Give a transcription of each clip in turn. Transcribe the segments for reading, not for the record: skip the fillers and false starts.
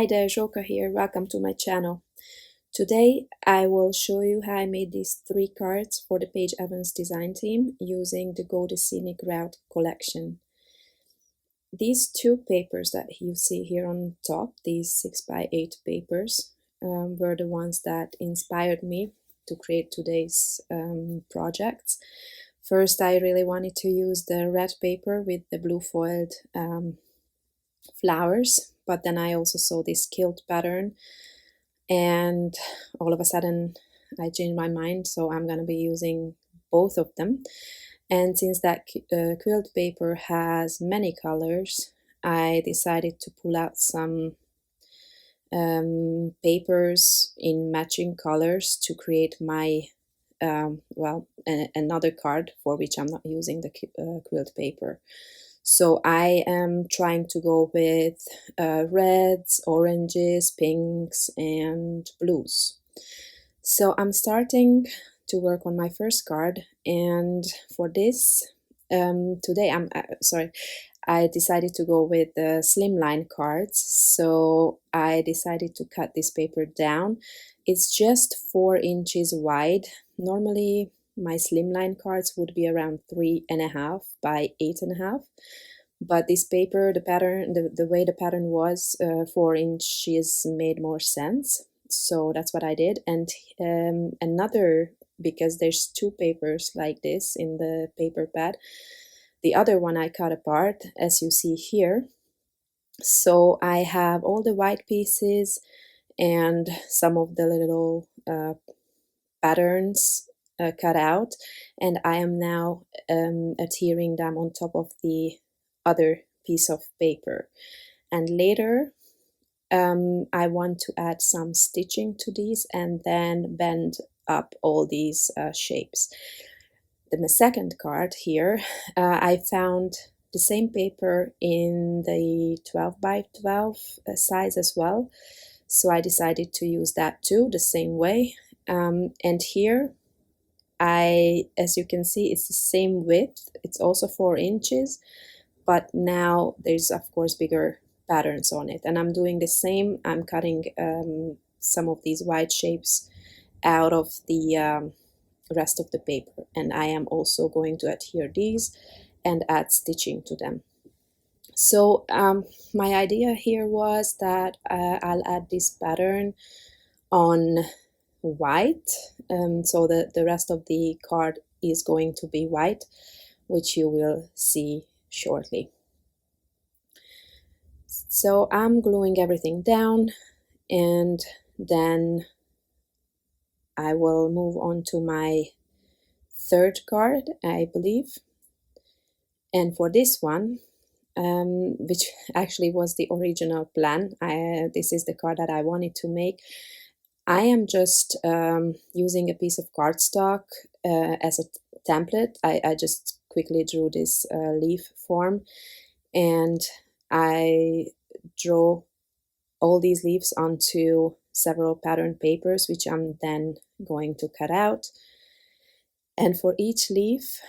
Hi there, Joka here. Welcome to my channel. Today I will show you how I made these 3 cards for the Paige Evans design team using the Go the Scenic Route collection. These 2 papers that you see here on top, these 6x8 papers, were the ones that inspired me to create today's projects. First, I really wanted to use the red paper with the blue foiled flowers, but then I also saw this quilt pattern and all of a sudden I changed my mind, so I'm gonna be using both of them. And since that quilt paper has many colors, I decided to pull out some papers in matching colors to create my another card for which I'm not using the quilt paper. So I am trying to go with reds, oranges, pinks, and blues. So I'm starting to work on my first card, and for this, today I decided to go with the Slimline cards. So I decided to cut this paper down. It's just 4 inches wide. Normally my Slimline cards would be around 3.5 by 8.5, but this paper, the pattern, the way the pattern was, 4 inches made more sense, so that's what I did. And because there's 2 papers like this in the paper pad, the other one I cut apart, as you see here. So I have all the white pieces and some of the little patterns cut out, and I am now adhering them on top of the other piece of paper. And later I want to add some stitching to these and then bend up all these shapes. The second card here, I found the same paper in the 12 by 12 size as well, so I decided to use that too, the same way. And here, as you can see, it's the same width. It's also 4 inches, but now there's of course bigger patterns on it. And I'm doing the same. I'm cutting some of these white shapes out of the rest of the paper, and I am also going to adhere these and add stitching to them. So my idea here was that I'll add this pattern on white, so the rest of the card is going to be white, which you will see shortly. So I'm gluing everything down, and then I will move on to my third card, I believe. And for this one, which actually was the original plan, this is the card that I wanted to make. I am just using a piece of cardstock as a template. I just quickly drew this leaf form, and I draw all these leaves onto several pattern papers, which I'm then going to cut out. And for each leaf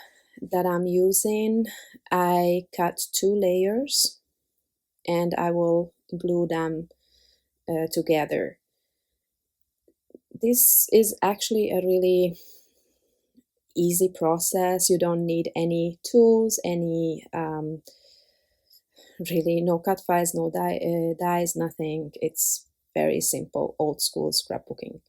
that I'm using, I cut 2 layers and I will glue them together. This is actually a really easy process. You don't need any tools, really no cut files, no dies, nothing. It's very simple, old school scrapbooking.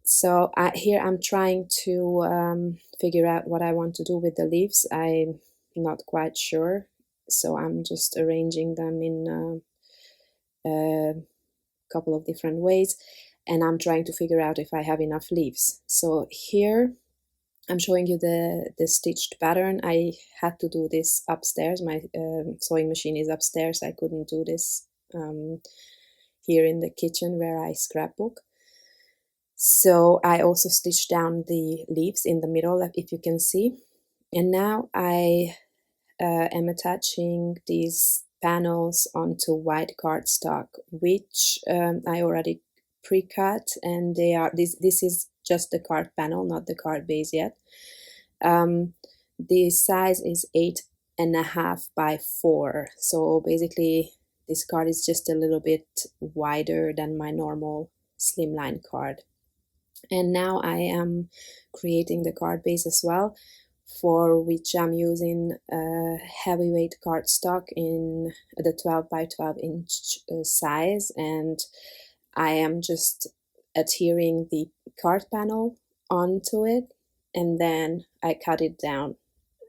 So here I'm trying to figure out what I want to do with the leaves. I'm not quite sure, so I'm just arranging them in a couple of different ways, and I'm trying to figure out if I have enough leaves. So here I'm showing you the stitched pattern. I had to do this upstairs. My sewing machine is upstairs. I couldn't do this here in the kitchen where I scrapbook. So I also stitched down the leaves in the middle, if you can see. And now I am attaching these panels onto white cardstock, which I already pre-cut, and they are this is just the card panel, not the card base yet. The size is 8.5 by 4, so basically this card is just a little bit wider than my normal Slimline card. And now I am creating the card base as well, for which I'm using a heavyweight cardstock in the 12 by 12 inch size, and I am just adhering the card panel onto it, and then I cut it down.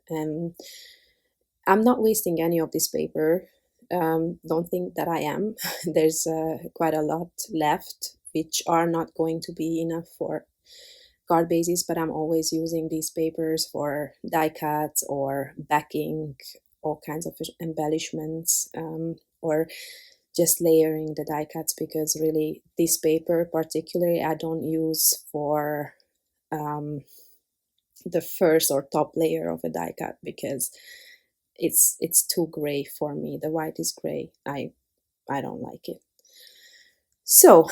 I'm not wasting any of this paper. Don't think that I am. There's quite a lot left, which are not going to be enough for card bases, but I'm always using these papers for die cuts or backing, all kinds of embellishments, or just layering the die cuts, because really this paper particularly I don't use for the first or top layer of a die cut, because it's too gray for me. The white is gray. I don't like it. So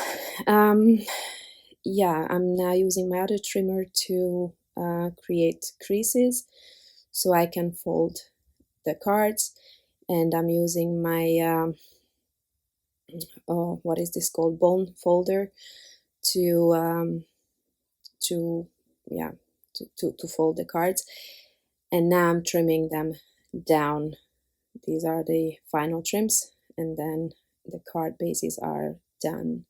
yeah, I'm now using my other trimmer to create creases so I can fold the cards, and I'm using my what is this called, bone folder, to yeah, to fold the cards. And now I'm trimming them down. These are the final trims, and then the card bases are done.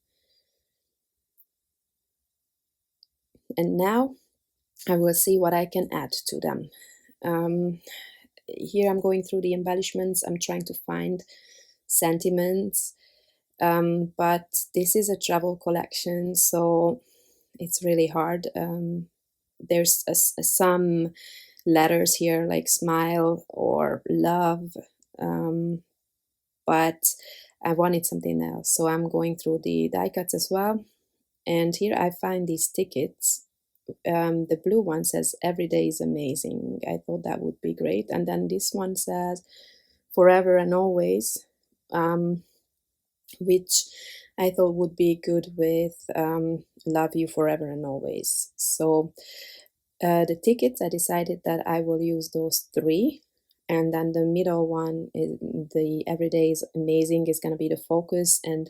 And now I will see what I can add to them. Here I'm going through the embellishments. I'm trying to find sentiments, but this is a travel collection, so it's really hard. There's some letters here like smile or love, but I wanted something else, so I'm going through the die cuts as well. And here I find these tickets. The blue one says every day is amazing. I thought that would be great. And then this one says forever and always, which I thought would be good with love you forever and always. So the tickets, I decided that I will use those three, and then the middle one, is the everyday is amazing, is going to be the focus, and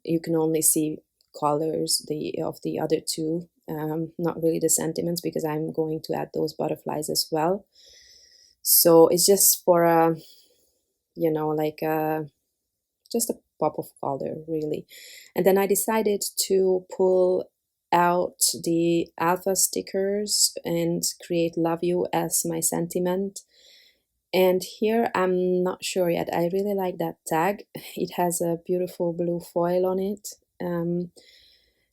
you can only see colors of the other two, not really the sentiments, because I'm going to add those butterflies as well. So it's just for a, you know, like just a pop of color, really. And then I decided to pull out the alpha stickers and create love you as my sentiment. And here I'm not sure yet. I really like that tag. It has a beautiful blue foil on it.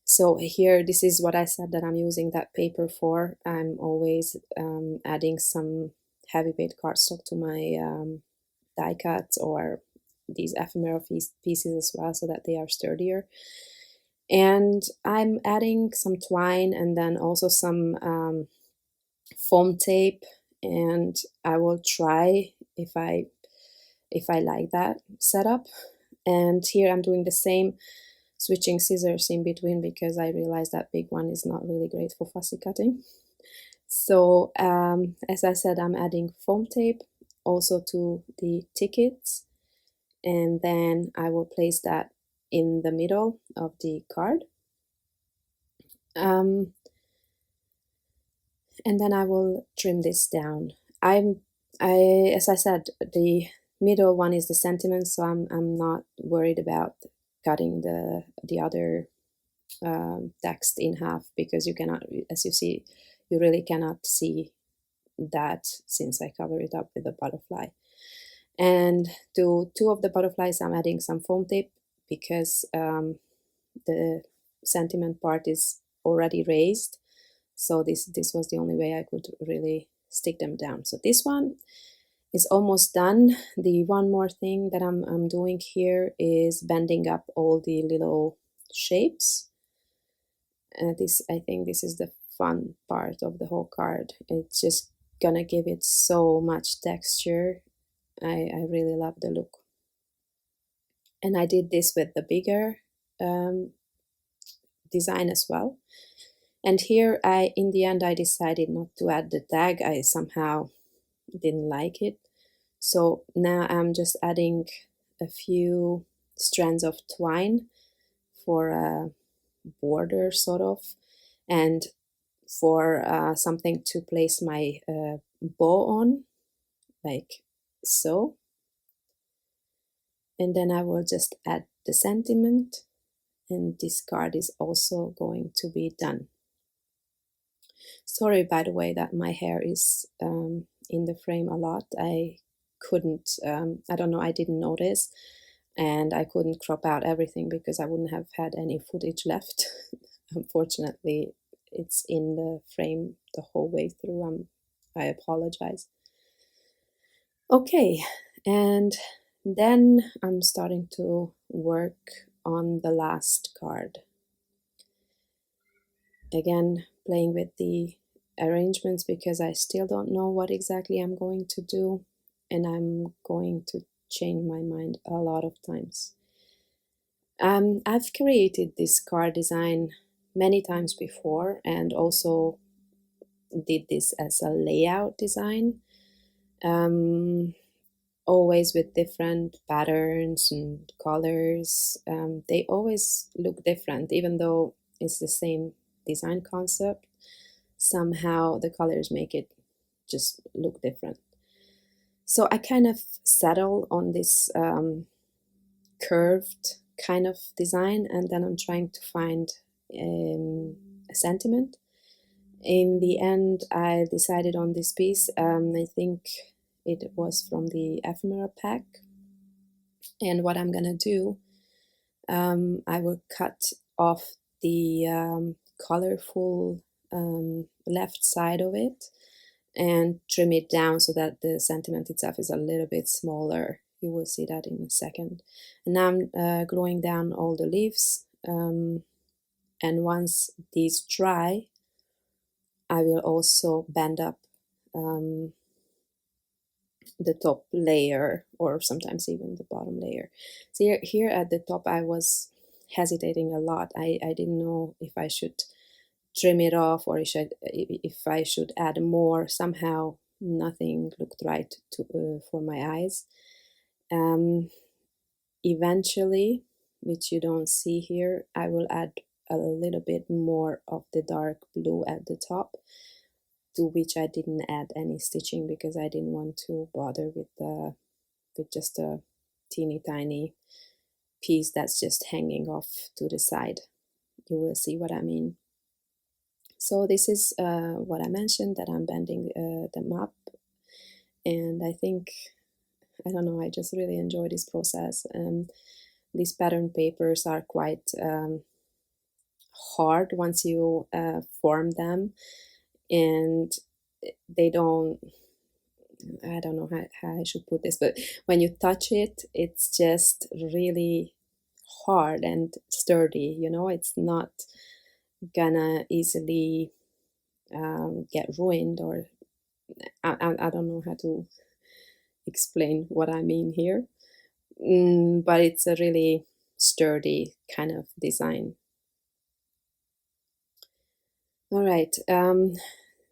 So here, this is what I said that I'm using that paper for. I'm always adding some heavyweight cardstock to my die cuts, or these ephemera pieces as well, so that they are sturdier. And I'm adding some twine, and then also some foam tape, and I will try if I like that setup. And here I'm doing the same, switching scissors in between, because I realized that big one is not really great for fussy cutting. So as I said, I'm adding foam tape also to the tickets, and then I will place that in the middle of the card. And then I will trim this down. As I said, the middle one is the sentiment, so I'm not worried about cutting the other text in half, because you cannot, as you see, you really cannot see that, since I cover it up with a butterfly. And to two of the butterflies, I'm adding some foam tape, because the sentiment part is already raised. So this was the only way I could really stick them down. So this one is almost done. The one more thing that I'm doing here is bending up all the little shapes. I think this is the fun part of the whole card. It's just gonna give it so much texture. I really love the look. And I did this with the bigger design as well. And here in the end I decided not to add the tag. I somehow didn't like it. So now I'm just adding a few strands of twine for a border sort of, and for something to place my bow on, like so. And then I will just add the sentiment, and this card is also going to be done. Sorry, by the way, that my hair is in the frame a lot. I couldn't, I don't know, I didn't notice, and I couldn't crop out everything because I wouldn't have had any footage left. Unfortunately, it's in the frame the whole way through. I apologize. Okay, and then I'm starting to work on the last card. Again, playing with the arrangements because I still don't know what exactly I'm going to do, and I'm going to change my mind a lot of times. I've created this card design many times before, and also did this as a layout design, always with different patterns and colors. They always look different, even though it's the same design concept. Somehow the colors make it just look different. So I kind of settle on this curved kind of design, and then I'm trying to find a sentiment. In the end, I decided on this piece. I think it was from the Ephemera pack. And what I'm gonna do, I will cut off the colorful left side of it and trim it down so that the sentiment itself is a little bit smaller. You will see that in a second. And now I'm gluing down all the leaves, and once these dry, I will also band up the top layer, or sometimes even the bottom layer. So here at the top I was hesitating a lot. I didn't know if I should trim it off or if I should add more. Somehow nothing looked right for my eyes. Eventually, which you don't see here, I will add a little bit more of the dark blue at the top, to which I didn't add any stitching because I didn't want to bother with just a teeny tiny piece that's just hanging off to the side. You will see what I mean. So this is what I mentioned, that I'm bending them up, and I think, I don't know, I just really enjoy this process. These pattern papers are quite hard once you form them, and they don't, I don't know how I should put this, but when you touch it, it's just really hard and sturdy, you know, it's not gonna easily get ruined, or I don't know how to explain what I mean here, but it's a really sturdy kind of design. All right,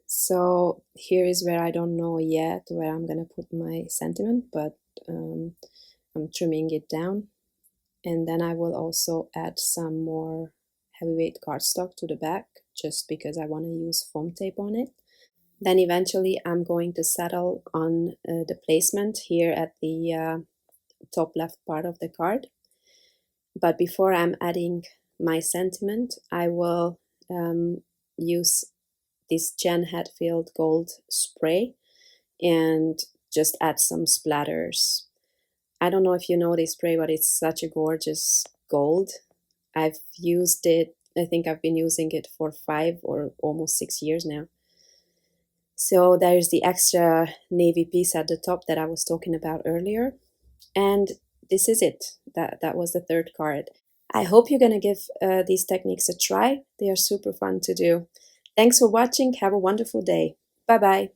so here is where I don't know yet where I'm gonna put my sentiment, but I'm trimming it down, and then I will also add some more heavyweight cardstock to the back, just because I want to use foam tape on it. Then eventually I'm going to settle on the placement here at the top left part of the card. But before I'm adding my sentiment, I will use this Jen Hatfield gold spray and just add some splatters. I don't know if you know this spray, but it's such a gorgeous gold. I've used it, I think I've been using it for 5 or almost 6 years now. So there's the extra navy piece at the top that I was talking about earlier. And this is it. That was the third card. I hope you're going to give these techniques a try. They are super fun to do. Thanks for watching. Have a wonderful day. Bye-bye.